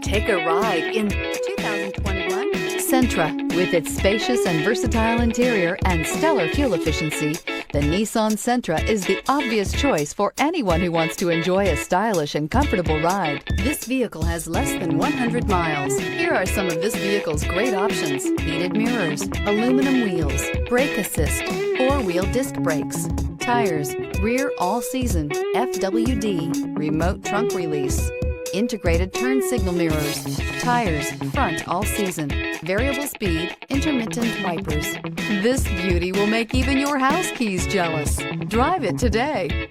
Take a ride in 2021 Sentra. With its spacious and versatile interior and stellar fuel efficiency, the Nissan Sentra is the obvious choice for anyone who wants to enjoy a stylish and comfortable ride. This vehicle has less than 100 miles. Here are some of this vehicle's great options: heated mirrors, aluminum wheels, brake assist, four-wheel disc brakes, tires, rear all-season, FWD, remote trunk release, integrated turn signal mirrors, tires, front all-season, variable speed, intermittent wipers. This beauty will make even your house keys jealous. Drive it today.